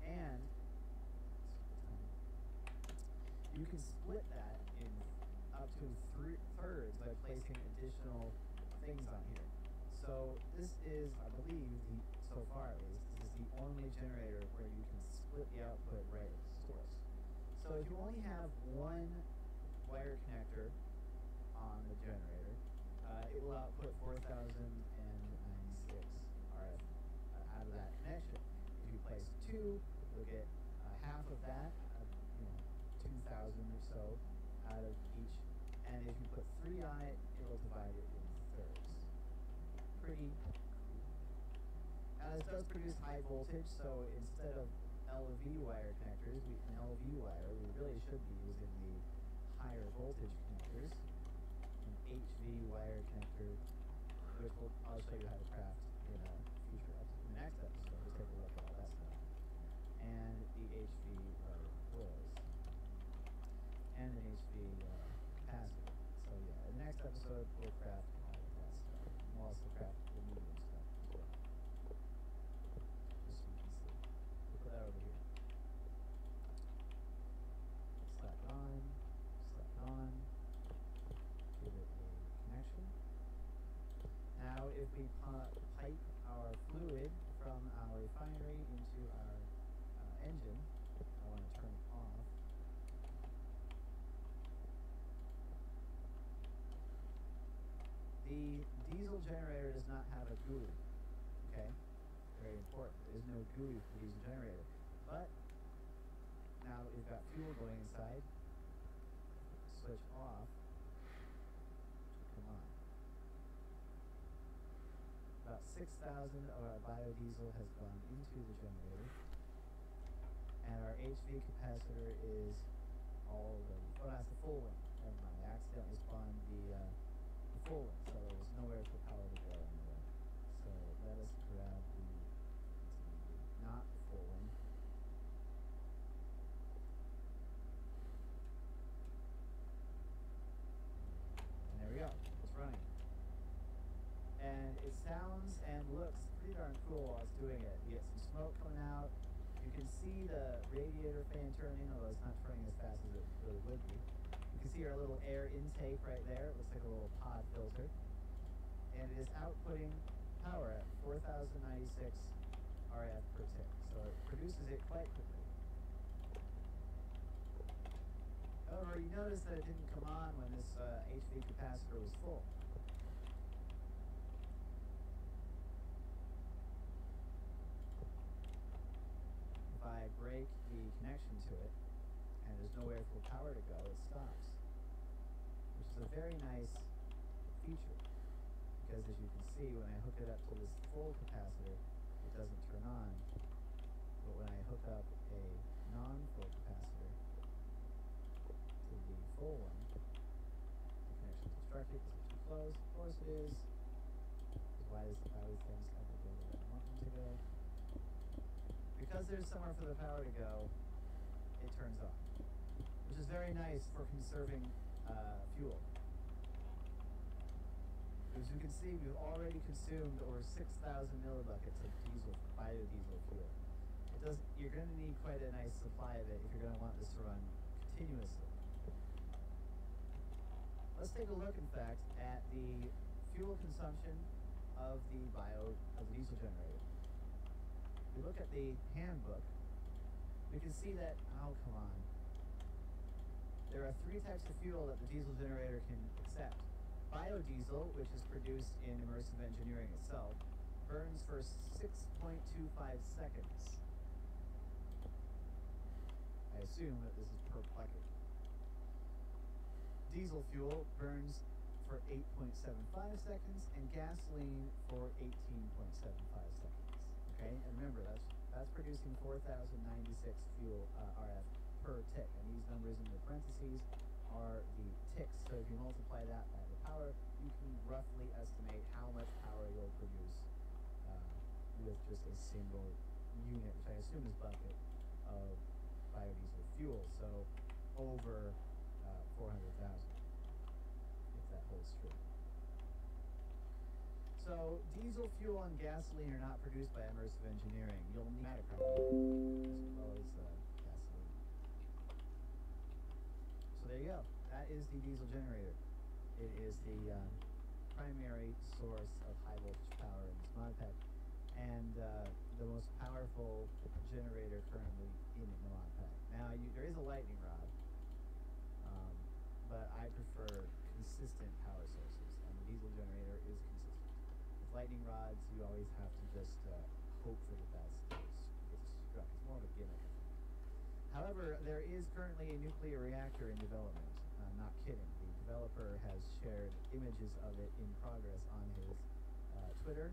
And you can split that in up to 3/3 by placing additional things on here. So this is, I believe, so far at least, this is the only generator where you can split the output right at the source. So if you only have one wire connector on the generator, it will output 4,096 RF out of that connection. If you place 2, you'll get half of that, 2,000 or so out of each. And if you put 3 on it, it'll divide it in thirds. Pretty cool. Now this does produce high voltage, so instead of LV wire connectors, an LV wire, we really should be using the higher voltage connectors. An HV wire connector, which I'll show you how to craft in a future episode, in the next episode. We'll take a look at all that stuff. And the HV wire coils. And an HV capacitor. So yeah, in the next episode we'll craft all of that stuff. We'll also craft the medium stuff as well. Just so you can see. We'll put that over here. Slap it on. Slap it on. Give it a connection. Now if we pipe our fluid from our refinery into our engine, I want to turn it off. The diesel generator does not have a GUI, okay? Very important. There is no GUI for the diesel generator. But now that we've got fuel going inside, switch off, come on. About 6,000 of our biodiesel has gone into the generator, and our HV capacitor is already, oh, that's the full one. Never mind, I accidentally spawned the full one, so there's nowhere for power to go anywhere. So let us grab not the full one. And there we go, it's running. And it sounds and looks pretty darn cool while it's doing it. You get some smoke coming out. You can see the radiator fan turning, although it's not turning as fast as it really would be. You can see our little air intake right there. It looks like a little pod filter. And it is outputting power at 4,096 RF per tick. So it produces it quite quickly. However, you notice that it didn't come on when this HV capacitor was full. If I break the connection to it, and there's nowhere for power to go, it stops. Which is a very nice feature, because as you can see, when I hook it up to this full capacitor, it doesn't turn on. But when I hook up a non-full capacitor to the full one, the connection's obstructed because it's too close. Of course it is. Because why otherwise things ever go the way I want them to go. Because there's somewhere for the power to go, it turns on, which is very nice for conserving fuel. As you can see, we've already consumed over 6,000 millibuckets of biodiesel fuel. You're going to need quite a nice supply of it if you're going to want this to run continuously. Let's take a look, in fact, at the fuel consumption of the diesel generator. If we look at the handbook, we can see that, oh, come on. There are 3 types of fuel that the diesel generator can accept. Biodiesel, which is produced in Immersive Engineering itself, burns for 6.25 seconds. I assume that this is per bucket. Diesel fuel burns for 8.75 seconds, and gasoline for 18.75 seconds. Okay, and remember that's producing 4,096 fuel RF per tick, and these numbers in the parentheses are the ticks. So if you multiply that by the power, you can roughly estimate how much power you'll produce with just a single unit, which I assume is bucket, of biodiesel fuel. So over 400,000, if that holds true. So diesel fuel and gasoline are not produced by Immersive Engineering. You'll need hematocrit as well as gasoline. So there you go. That is the diesel generator. It is the primary source of high voltage power in this mod pack, and the most powerful generator currently in the mod pack. Now, there is a lightning rod, but I prefer consistent power sources, and the diesel generator is consistent. With lightning rods, you always have to just hope for the best. It's struck. It's more of a gimmick. However, there is currently a nuclear reactor in development. I'm not kidding. The developer has shared images of it in progress on his Twitter,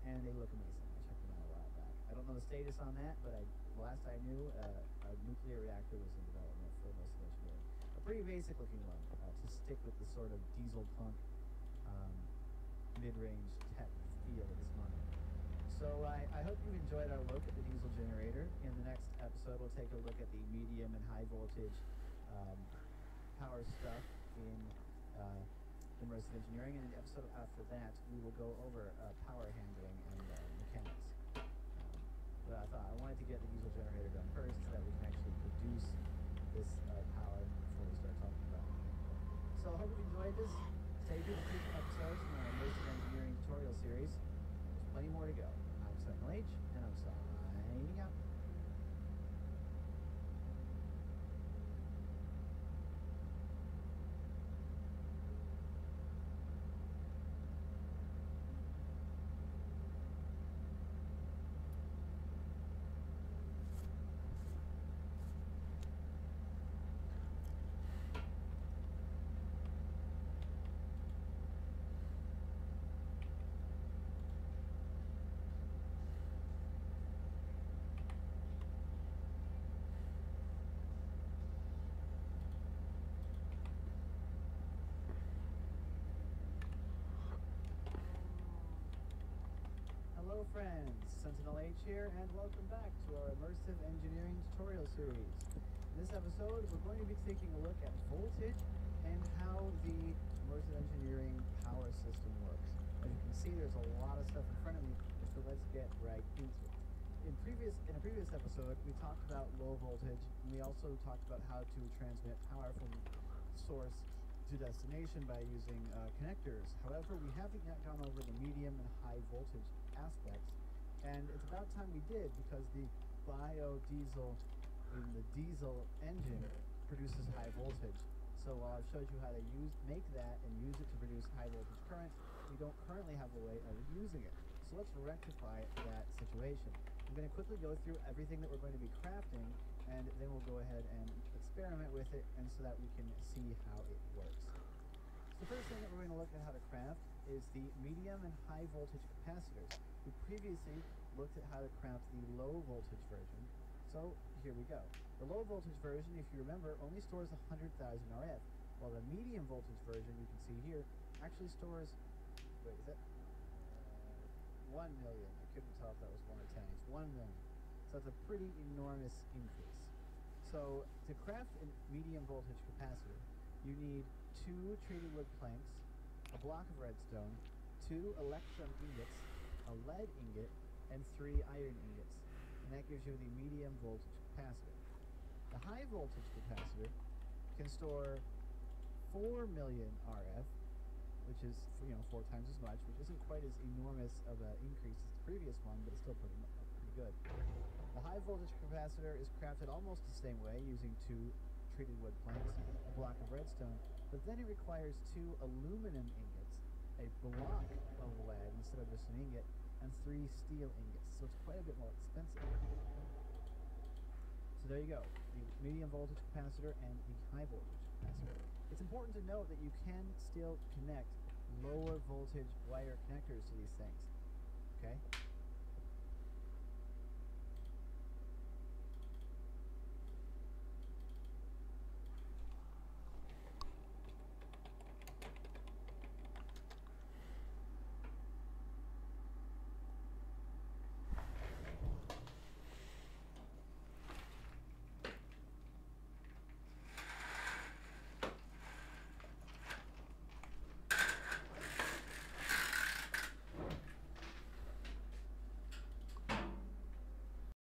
and they look amazing. I checked them out a while back. I don't know the status on that, but last I knew, a nuclear reactor was in development for Immersive Engineering. A pretty basic looking one, to stick with the sort of diesel punk mid-range tech feel of this model. So I hope you enjoyed our look at the diesel generator. In the next episode, we'll take a look at the medium and high voltage power stuff in Immersive Engineering. And in the episode after that, we will go over power handling and mechanics. But I thought I wanted to get the diesel generator done first so that we can actually produce this power before we start talking about it. So I hope you enjoyed this. Stay tuned for future episodes in our Immersive Engineering tutorial series. There's plenty more to go. I'm Sentinel H, and I'm signing out. Hello friends, Sentinel H here, and welcome back to our Immersive Engineering tutorial series. In this episode, we're going to be taking a look at voltage and how the Immersive Engineering power system works. As you can see, there's a lot of stuff in front of me, so let's get right into it. In a previous episode, we talked about low voltage, and we also talked about how to transmit power from source to destination by using connectors. However, we haven't yet gone over the medium and high voltage aspects, and it's about time we did, because the biodiesel in the diesel engine produces high voltage. So while I've showed you how to make that and use it to produce high voltage current, we don't currently have a way of using it. So let's rectify that situation. I'm going to quickly go through everything that we're going to be crafting, and then we'll go ahead and experiment with it, and so that we can see how it works. So the first thing that we're going to look at how to craft is the medium and high voltage capacitors. We previously looked at how to craft the low voltage version, so here we go. The low voltage version, if you remember, only stores 100,000 RF, while the medium voltage version, you can see here, actually stores, wait, is that 1 million. I couldn't tell if that was 1 or 10. It's 1 million. So that's a pretty enormous increase. So to craft a medium voltage capacitor, you need 2 treated wood planks, a block of redstone, 2 electrum ingots, a lead ingot, and 3 iron ingots. And that gives you the medium voltage capacitor. The high voltage capacitor can store 4 million RF, which is 4 times as much, which isn't quite as enormous of an increase as the previous one, but it's still pretty good. The high voltage capacitor is crafted almost the same way, using 2 treated wood planks, a block of redstone, but then it requires 2 aluminum ingots, a block of lead instead of just an ingot, and 3 steel ingots. So it's quite a bit more expensive. So there you go, the medium voltage capacitor and the high voltage capacitor. It's important to note that you can still connect lower voltage wire connectors to these things, okay?